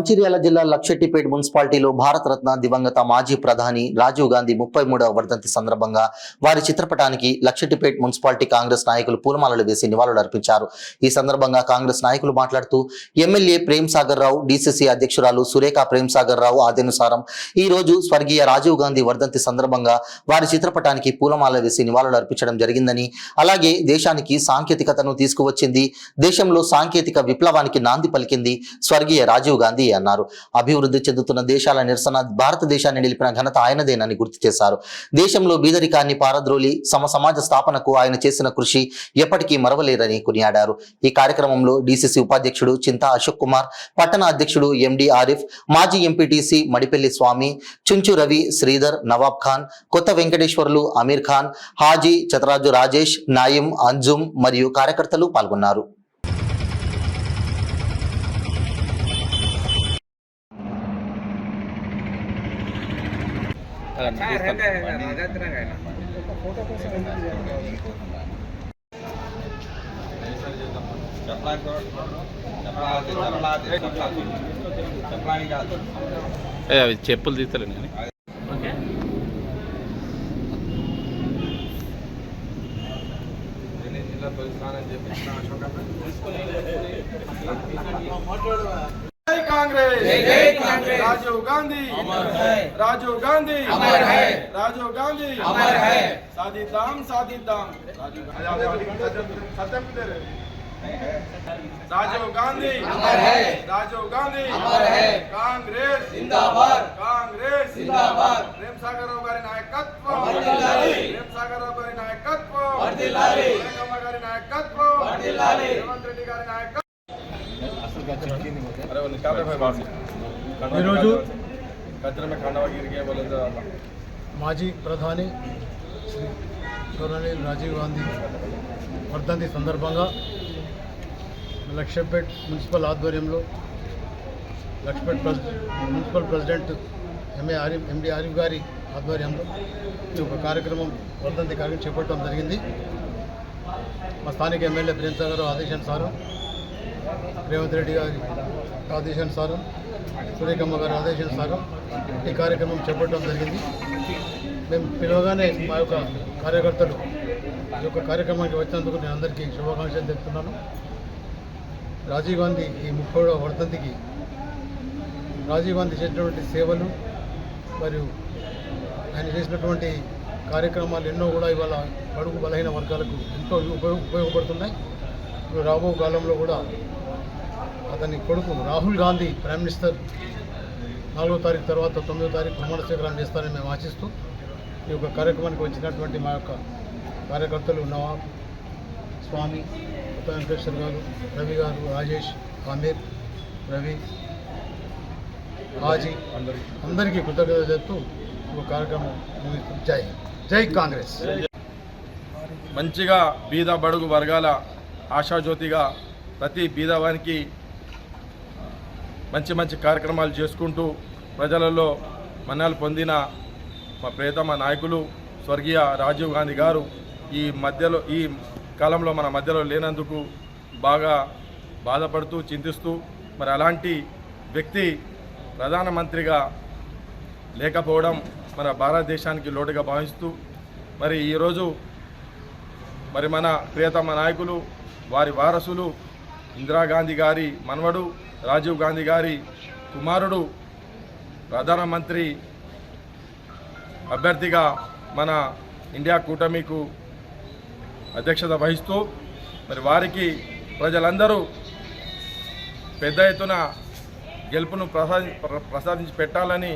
మంచిర్యాల జిల్లా లక్షెట్టిపేట మున్సిపాలిటీలో భారతరత్న దివంగత మాజీ ప్రధాని రాజీవ్ గాంధీ 33వ వర్ధంతి సందర్భంగా వారి చిత్రపటానికి లక్షెట్టిపేట మున్సిపాలిటీ కాంగ్రెస్ నాయకులు పూలమాలలు వేసి నివాళులర్పించారు. ఈ సందర్భంగా కాంగ్రెస్ నాయకులు మాట్లాడుతూ ఎమ్మెల్యే ప్రేమ్ సాగర్ రావు, డీసీసీ అధ్యక్షురాలు సురేఖ ప్రేమ్ సాగర్ రావు ఆదేశానుసారం ఈ రోజు స్వర్గీయ రాజీవ్ గాంధీ వర్ధంతి సందర్భంగా వారి చిత్రపటానికి పూలమాల వేసి నివాళులర్పించడం జరిగిందని, అలాగే దేశానికి సాంకేతికతను తీసుకువచ్చింది, దేశంలో సాంకేతిక విప్లవానికి నాంది పలికింది స్వర్గీయ రాజీవ్ గాంధీ అన్నారు. అభివృద్ధి చెందుతున్న దేశాల నిరసన భారతదేశాన్ని నిలిపిన ఘనత ఆయనదేనని గుర్తు చేశారు. దేశంలో బీదరికాన్ని పారద్రోలి సమాజ స్థాపనకు ఆయన చేసిన కృషి ఎప్పటికీ మరవలేరని కొనియాడారు. ఈ కార్యక్రమంలో డీసీసీ ఉపాధ్యక్షుడు చింతా అశోక్ కుమార్, పట్టణ అధ్యక్షుడు ఎండి ఆరిఫ్, మాజీ ఎంపీటీసీ మడిపెల్లి స్వామి, చుంచు రవి, శ్రీధర్, నవాబ్ ఖాన్, కొత్త వెంకటేశ్వర్లు, అమీర్ ఖాన్, హాజీ, చతరాజు రాజేష్, నాయిం, అంజుమ్ మరియు కార్యకర్తలు పాల్గొన్నారు. అవి చెప్పులు తీస్తలేను కానీ जय कांग्रेस, जय कांग्रेस। राजीव गांधी अमर है, राजीव गांधी अमर है, राजीव गांधी अमर है। सादिदाम सादिदाम राजीव गांधी अमर है, राजीव गांधी अमर है। कांग्रेस जिंदाबाद, कांग्रेस जिंदाबाद। प्रेम सागर राव गारी नायकत्व वर्धिल्लाली, प्रेम सागर राव गारी नायकत्व वर्धिल्लाली, सुरेखम्म गारी नायकत्व वर्धिल्लाली, रेवंत रेड्डी गारी नायकत्व। ఈరోజు మాజీ ప్రధాని శ్రీ గౌరవనీయులు రాజీవ్ గాంధీ వర్ధంతి సందర్భంగా లక్షపేట్ మున్సిపల్ ఆధ్వర్యంలో మున్సిపల్ ప్రెసిడెంట్ ఎండి ఆరిఫ్ గారి ఆధ్వర్యంలో ఈ ఒక కార్యక్రమం వర్ధంతి కార్యక్రమం చేపట్టడం జరిగింది. మా స్థానిక ఎమ్మెల్యే ప్రేమ్ సాగర్ ఆదేశానుసారం, రేవంత్ రెడ్డి గారి ఆదేశానుసారం, సురేఖమ్మ గారి ఆదేశానుసారం ఈ కార్యక్రమం చేపట్టడం జరిగింది. మేము పిలవగానే మా యొక్క కార్యకర్తలు ఈ యొక్క కార్యక్రమానికి వచ్చినందుకు నేను అందరికీ శుభాకాంక్షలు తెలుపుతున్నాను. రాజీవ్ గాంధీ ఈ 30వ వర్ధంతికి రాజీవ్ గాంధీ చేసినటువంటి సేవలు మరియు ఆయన చేసినటువంటి కార్యక్రమాలు ఎన్నో కూడా ఇవాళ బడుగు బలహీన వర్గాలకు ఎంతో ఉపయోగపడుతున్నాయి. ఇప్పుడు రాబో కాలంలో కూడా అతని కొడుకు రాహుల్ గాంధీ ప్రైమ్ మినిస్టర్ 4వ తారీఖు తర్వాత 9వ తారీఖు ప్రమాణ స్వీకారం చేస్తారని మేము ఆశిస్తూ ఈ యొక్క కార్యక్రమానికి వచ్చినటువంటి మా యొక్క కార్యకర్తలు నవాబ్, స్వామి, కొత్త వెంకటేశ్వర్ గారు, రవి గారు, రాజేష్, అమీర్, రవి, హాజీ అందరికీ కృతజ్ఞతలు చెప్తూ ఒక కార్యక్రమం జై జై కాంగ్రెస్. మంచిగా బీద బడుగు వర్గాల ఆశాజ్యోతిగా ప్రతి బీదవానికి మంచి మంచి కార్యక్రమాలు చేసుకుంటూ ప్రజలలో మన్నలు పొందిన మా ప్రియతమ నాయకులు స్వర్గీయ రాజీవ్ గాంధీ గారు ఈ కాలంలో మన మధ్యలో లేనందుకు బాగా బాధపడుతూ చింతిస్తూ మరి అలాంటి వ్యక్తి ప్రధానమంత్రిగా లేకపోవడం మన భారతదేశానికి లోటుగా భావిస్తూ మరి ఈరోజు మరి మన ప్రియతమ నాయకులు వారి వారసులు ఇందిరాగాంధీ గారి మనవడు రాజీవ్ గాంధీ గారి కుమారుడు ప్రధానమంత్రి అభ్యర్థిగా మన ఇండియా కూటమికు అధ్యక్షత వహిస్తూ మరి వారికి ప్రజలందరూ పెద్ద ఎత్తున గెలుపును ప్రసాదించి పెట్టాలని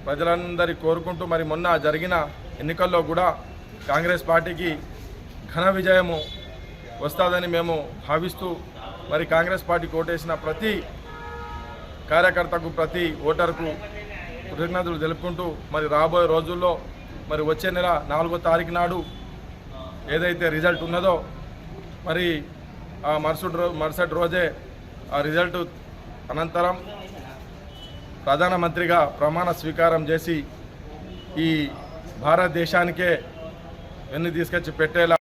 ప్రజలందరి కోరుకుంటూ మరి మొన్న జరిగిన ఎన్నికల్లో కూడా కాంగ్రెస్ పార్టీకి ఘన విజయము వస్తుందని మేము భావిస్తూ మరి కాంగ్రెస్ పార్టీకి ఓటేసిన ప్రతి కార్యకర్తకు, ప్రతి ఓటర్కు కృతజ్ఞతలు తెలుపుకుంటూ మరి రాబోయే రోజుల్లో మరి వచ్చే నెల 4వ తారీఖు నాడు ఏదైతే రిజల్ట్ ఉన్నదో మరి ఆ మరుసటి రోజే ఆ రిజల్ట్ అనంతరం ప్రధానమంత్రిగా ప్రమాణ స్వీకారం చేసి ఈ భారతదేశానికే వెన్ను తీసుకొచ్చి పెట్టేలా